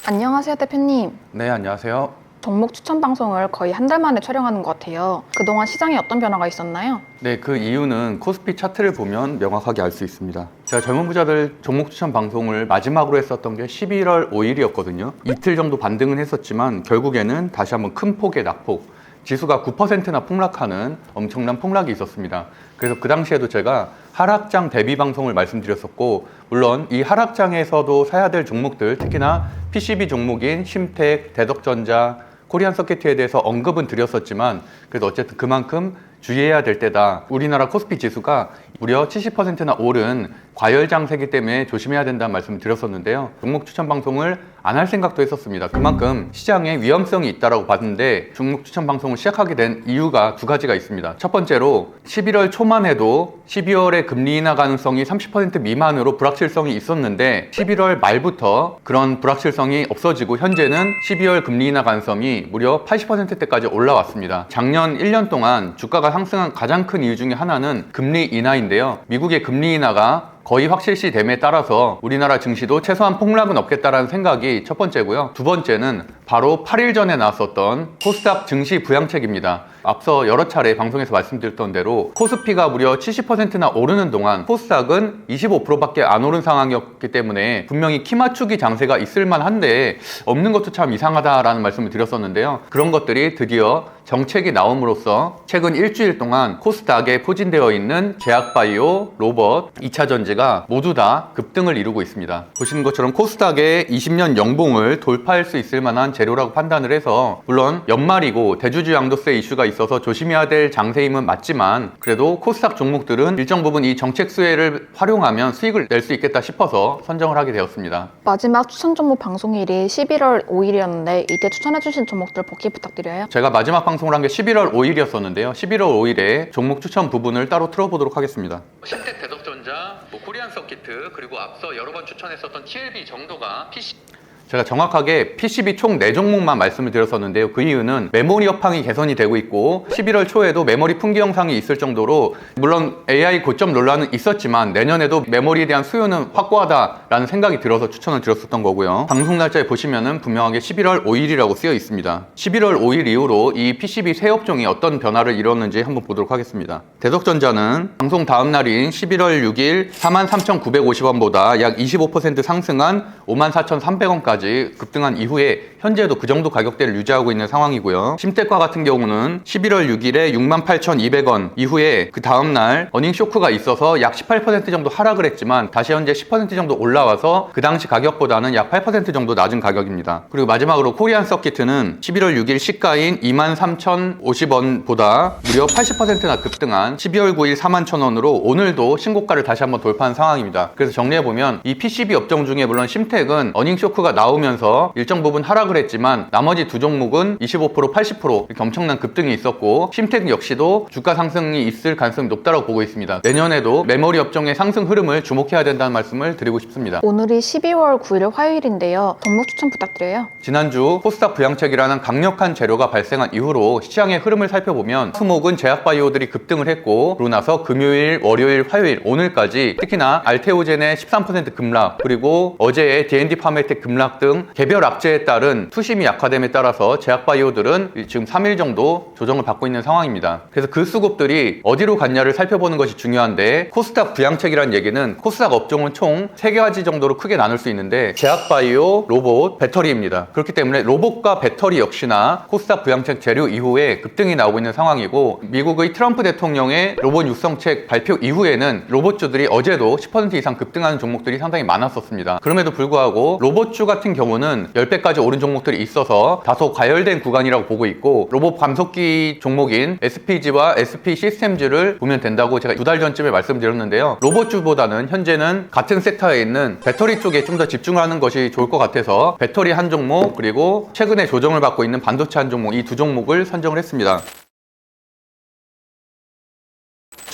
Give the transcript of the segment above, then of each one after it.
안녕하세요, 대표님. 네, 안녕하세요. 종목 추천 방송을 거의 한 달 만에 촬영하는 것 같아요. 그동안 시장에 어떤 변화가 있었나요? 네, 그 이유는 코스피 차트를 보면 명확하게 알 수 있습니다. 제가 젊은 부자들 종목 추천 방송을 마지막으로 했었던 게 11월 5일이었거든요. 이틀 정도 반등은 했었지만 결국에는 다시 한번 큰 폭의 낙폭, 지수가 9%나 폭락하는 엄청난 폭락이 있었습니다. 그래서 그 당시에도 제가 하락장 대비 방송을 말씀드렸었고, 물론 이 하락장에서도 사야 될 종목들, 특히나 PCB 종목인 심택, 대덕전자, 코리안 서킷에 대해서 언급은 드렸었지만 그래도 어쨌든 그만큼 주의해야 될 때다. 우리나라 코스피 지수가 무려 70%나 오른 과열 장세기 때문에 조심해야 된다는 말씀을 드렸었는데요. 종목 추천 방송을 안 할 생각도 했었습니다. 그만큼 시장에 위험성이 있다고 봤는데 종목 추천 방송을 시작하게 된 이유가 두 가지가 있습니다. 첫 번째로 11월 초만 해도 12월에 금리 인하 가능성이 30% 미만으로 불확실성이 있었는데 11월 말부터 그런 불확실성이 없어지고 현재는 12월 금리 인하 가능성이 무려 80%대까지 올라왔습니다. 작년 1년 동안 주가가 상승한 가장 큰 이유 중에 하나는 금리 인하인데요. 미국의 금리 인하가 거의 확실시됨에 따라서 우리나라 증시도 최소한 폭락은 없겠다라는 생각이 첫 번째고요. 두 번째는 바로 8일 전에 나왔었던 코스닥 증시 부양책입니다. 앞서 여러 차례 방송에서 말씀드렸던 대로 코스피가 무려 70%나 오르는 동안 코스닥은 25%밖에 안 오른 상황이었기 때문에 분명히 키 맞추기 장세가 있을 만한데 없는 것도 참 이상하다라는 말씀을 드렸었는데요. 그런 것들이 드디어 정책이 나옴으로써 최근 일주일 동안 코스닥에 포진되어 있는 제약바이오, 로봇, 2차전지가 모두 다 급등을 이루고 있습니다. 보시는 것처럼 코스닥의 20년 연봉을 돌파할 수 있을 만한 재료라고 판단을 해서, 물론 연말이고 대주주 양도세 이슈가 있어서 조심해야 될 장세임은 맞지만 그래도 코스닥 종목들은 일정 부분 이 정책 수혜를 활용하면 수익을 낼 수 있겠다 싶어서 선정을 하게 되었습니다. 마지막 추천 종목 방송일이 11월 5일이었는데 이때 추천해주신 종목들 복귀 부탁드려요. 제가 마지막 방송을 한 게 11월 5일이었었는데요. 11월 5일에 종목 추천 부분을 따로 틀어보도록 하겠습니다. 심택, 대덕전자, 코리안 서킷, 그리고 앞서 여러 번 추천했었던 TLB 정도가 제가 정확하게 PCB 총 4종목만 말씀을 드렸었는데요. 그 이유는 메모리 업황이 개선이 되고 있고 11월 초에도 메모리 풍기 현상이 있을 정도로, 물론 AI 고점 논란은 있었지만 내년에도 메모리에 대한 수요는 확고하다라는 생각이 들어서 추천을 드렸었던 거고요. 방송 날짜에 보시면은 분명하게 11월 5일이라고 쓰여 있습니다. 11월 5일 이후로 이 PCB 세 업종이 어떤 변화를 이뤘는지 한번 보도록 하겠습니다. 대덕전자는 방송 다음 날인 11월 6일 43,950원보다 약 25% 상승한 54,300원까지 급등한 이후에 현재도 그 정도 가격대를 유지하고 있는 상황이고요. 심택과 같은 경우는 11월 6일에 68,200원 이후에 그 다음날 어닝 쇼크가 있어서 약 18% 정도 하락을 했지만 다시 현재 10% 정도 올라와서 그 당시 가격보다는 약 8% 정도 낮은 가격입니다. 그리고 마지막으로 코리안 서킷은 11월 6일 시가인 23,050원보다 무려 80%나 급등한 12월 9일 41,000원으로 오늘도 신고가를 다시 한번 돌파한 상황입니다. 그래서 정리해보면 이 PCB 업종 중에 물론 심택은 어닝 쇼크가 나오면서 일정 부분 하락을 했지만 나머지 두 종목은 25%, 80% 이렇게 엄청난 급등이 있었고, 심택 역시도 주가 상승이 있을 가능성이 높다고 보고 있습니다. 내년에도 메모리 업종의 상승 흐름을 주목해야 된다는 말씀을 드리고 싶습니다. 오늘이 12월 9일 화요일인데요. 종목 추천 부탁드려요. 지난주 코스닥 부양책이라는 강력한 재료가 발생한 이후로 시장의 흐름을 살펴보면 수목은 제약바이오들이 급등을 했고, 그러고 나서 금요일, 월요일, 화요일, 오늘까지 특히나 알테오젠의 13% 급락, 그리고 어제의 D&D 파메텍 급락 등 개별 악재에 따른 투심이 약화됨에 따라서 제약바이오들은 지금 3일 정도 조정을 받고 있는 상황입니다. 그래서 그 수급들이 어디로 갔냐를 살펴보는 것이 중요한데, 코스닥 부양책이라는 얘기는 코스닥 업종은 총 3가지 정도로 크게 나눌 수 있는데 제약바이오, 로봇, 배터리입니다. 그렇기 때문에 로봇과 배터리 역시나 코스닥 부양책 재료 이후에 급등이 나오고 있는 상황이고, 미국의 트럼프 대통령의 로봇 육성책 발표 이후에는 로봇주들이 어제도 10% 이상 급등하는 종목들이 상당히 많았었습니다. 그럼에도 불구하고 로봇주 같은 경우는 10배까지 오른 종목들이 있어서 다소 과열된 구간이라고 보고 있고, 로봇 감속기 종목인 SPG와 SP 시스템즈를 보면 된다고 제가 2달 전쯤에 말씀드렸는데요. 로봇주보다는 현재는 같은 섹터에 있는 배터리 쪽에 좀 더 집중하는 것이 좋을 것 같아서 배터리 한 종목, 그리고 최근에 조정을 받고 있는 반도체 한 종목, 이 두 종목을 선정을 했습니다.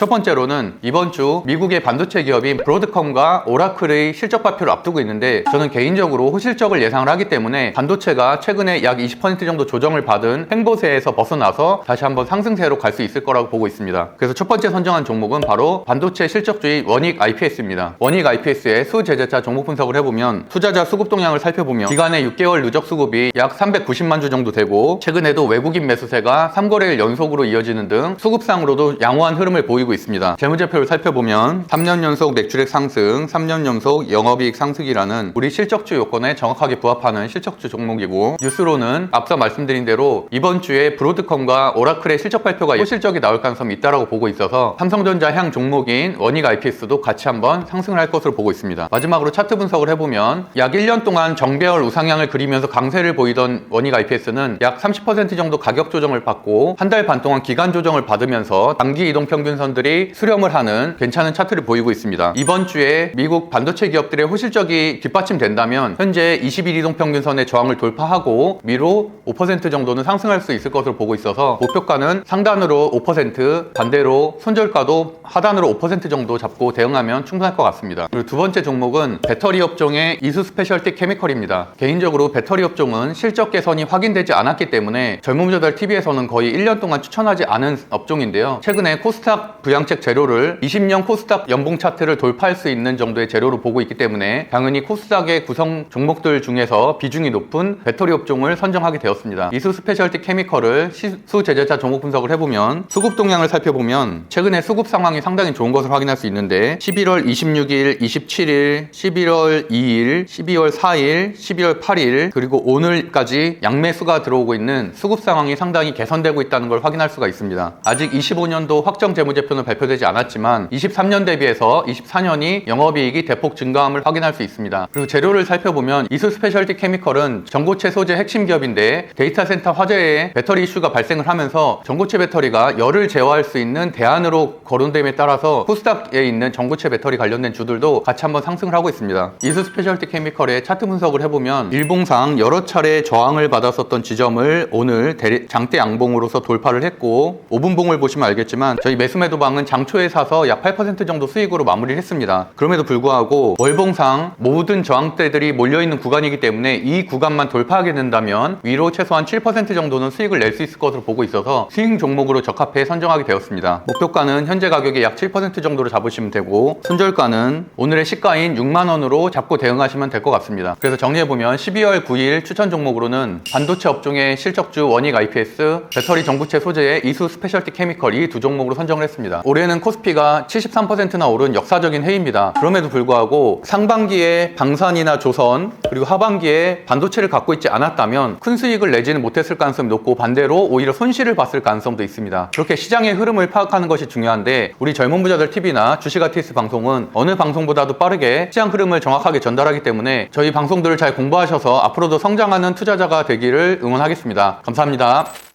첫 번째로는 이번 주 미국의 반도체 기업인 브로드컴과 오라클의 실적 발표를 앞두고 있는데, 저는 개인적으로 호실적을 예상을 하기 때문에 반도체가 최근에 약 20% 정도 조정을 받은 횡보세에서 벗어나서 다시 한번 상승세로 갈 수 있을 거라고 보고 있습니다. 그래서 첫 번째 선정한 종목은 바로 반도체 실적주의 원익 IPS입니다. 원익 IPS의 수제재차 종목 분석을 해보면 투자자 수급 동향을 살펴보면 기간의 6개월 누적 수급이 약 390만 주 정도 되고, 최근에도 외국인 매수세가 3거래일 연속으로 이어지는 등 수급상으로도 양호한 흐름을 보이고 있습니다. 재무제표를 살펴보면 3년 연속 매출액 상승, 3년 연속 영업이익 상승이라는 우리 실적주 요건에 정확하게 부합하는 실적주 종목이고, 뉴스로는 앞서 말씀드린 대로 이번 주에 브로드컴과 오라클의 실적 발표가 호실적이 나올 가능성이 있다고 보고 있어서 삼성전자 향 종목인 원익 IPS도 같이 한번 상승을 할 것으로 보고 있습니다. 마지막으로 차트 분석을 해보면 약 1년 동안 정배열 우상향을 그리면서 강세를 보이던 원익 IPS는 약 30% 정도 가격 조정을 받고 한 달 반 동안 기간 조정을 받으면서 단기 이동 평균선들이 수렴을 하는 괜찮은 차트를 보이고 있습니다. 이번 주에 미국 반도체 기업들의 호실적이 뒷받침된다면 현재 20일 이동 평균선의 저항을 돌파하고 위로 5% 정도는 상승할 수 있을 것으로 보고 있어서 목표가는 상단으로 5%, 반대로 손절가도 하단으로 5% 정도 잡고 대응하면 충분할 것 같습니다. 그리고 두 번째 종목은 배터리 업종의 이수 스페셜티 케미컬입니다. 개인적으로 배터리 업종은 실적 개선이 확인되지 않았기 때문에 젊은부자들 TV에서는 거의 1년 동안 추천하지 않은 업종인데요. 최근에 코스닥 부양책 재료를 20년 코스닥 연봉 차트를 돌파할 수 있는 정도의 재료로 보고 있기 때문에 당연히 코스닥의 구성 종목들 중에서 비중이 높은 배터리 업종을 선정하게 되었습니다. 이수 스페셜티 케미컬을 수제재차 종목 분석을 해보면 수급 동향을 살펴보면 최근에 수급 상황이 상당히 좋은 것을 확인할 수 있는데 11월 26일, 27일, 11월 2일, 12월 4일, 12월 8일 그리고 오늘까지 양매수가 들어오고 있는 수급 상황이 상당히 개선되고 있다는 걸 확인할 수가 있습니다. 아직 25년도 확정 재무제표는 발표되지 않았지만 23년 대비해서 24년이 영업이익이 대폭 증가함을 확인할 수 있습니다. 그리고 재료를 살펴보면 이수 스페셜티 케미컬은 전고체 소재 핵심 기업인데 데이터 센터 화재에 배터리 이슈가 발생을 하면서 전고체 배터리가 열을 제어할 수 있는 대안으로 거론됨에 따라서 코스닥에 있는 전고체 배터리 관련된 주들도 같이 한번 상승을 하고 있습니다. 이수 스페셜티 케미컬의 차트 분석을 해보면 일봉상 여러 차례 저항을 받았었던 지점을 오늘 장대 양봉으로서 돌파를 했고 5분봉을 보시면 알겠지만 저희 매수매도방은 장초에 사서 약 8% 정도 수익으로 마무리를 했습니다. 그럼에도 불구하고 월봉상 모든 저항대들이 몰려있는 구간이기 때문에 이 구간만 돌파하게 된다면 위로 최소한 7% 정도는 수익을 낼 수 있을 것으로 보고 있어서 수익 종목으로 적합해 선정하게 되었습니다. 목표가는 현재 가격의 약 7% 정도로 잡으시면 되고 손절가는 오늘의 시가인 6만원으로 잡고 대응하시면 될 것 같습니다. 그래서 정리해보면 12월 9일 추천 종목으로는 반도체 업종의 실적주 원익 IPS, 배터리 전구체 소재의 이수 스페셜티 케미컬 이 두 종목으로 선정을 했습니다. 올해는 코스피가 73%나 오른 역사적인 해입니다. 그럼에도 불구하고 상반기에 방산이나 조선 그리고 하반기에 반도체를 갖고 있지 않았다면 큰 수익을 내지는 못했을 가능성이 높고 반대로 오히려 손실을 봤을 가능성도 있습니다. 그렇게 시장의 흐름을 파악하는 것이 중요한데 우리 젊은 부자들 TV나 주식 아티스트 방송은 어느 방송보다도 빠르게 시장 흐름을 정확하게 전달하기 때문에 저희 방송들을 잘 공부하셔서 앞으로도 성장하는 투자자가 되기를 응원하겠습니다. 감사합니다.